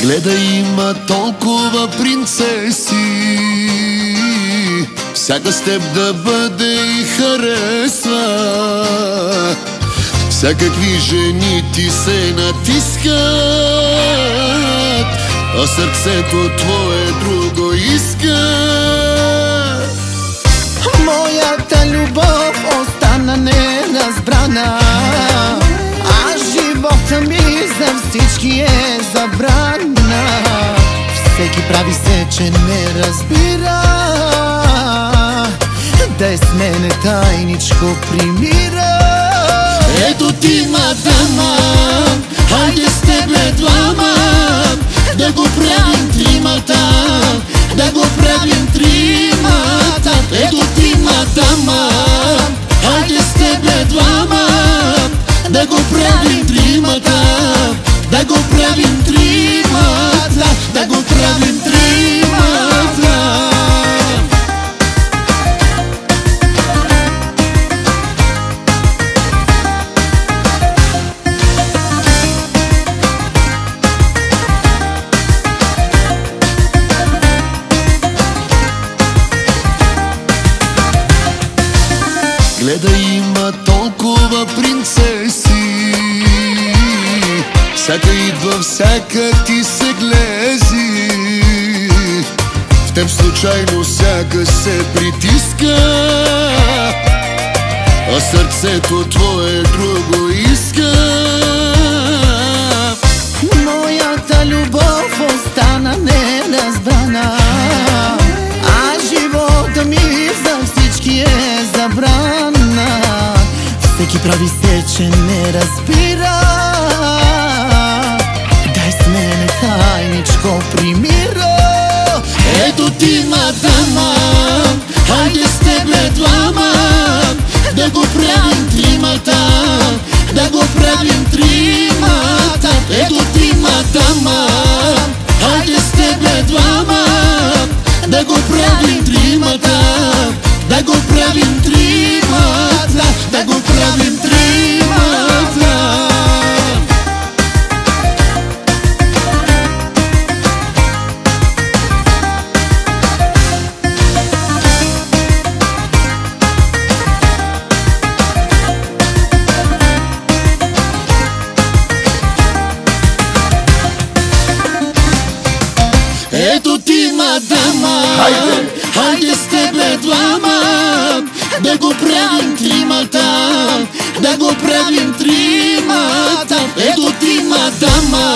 Гледай, има толкова принцеси, всяка с теб да бъде и харесва. Всякакви жени ти се натискат, а сърцето твое друго иска. Моята любов остана неразбрана, а живота ми за всички е забрана. Всеки прави се, че не разбира, да е с мене тайничко примира. Ето ти, мадама, хайде с тебе двама, да го правим тримата, да го правим тримата. Ето ти, мадама, хайде с тебе двама, да го правим тримата, да го правим тримата, да го правим тримата. Гледай, има толкова принцеси, всяка идва, всяка ти се глези. В теб случайно всяка се притиска, а сърцето твое друго иска. Моята любов остана неразбрана, а живота ми за всички е забрана. Всеки прави се, че не разбира, дай с мене тайничко примира. Ето ти, мадама, хайде с тебе двама, да го правим тримата, да го правим тримата. Ето ти, мадама, хайде с тебе двама, да го правим тримата, да го правим тримата, да го правим тримата. Ето ти, мадама, хайде с тебе двама, да го правим тримата, да го правим тримата. Ето ти, мадама,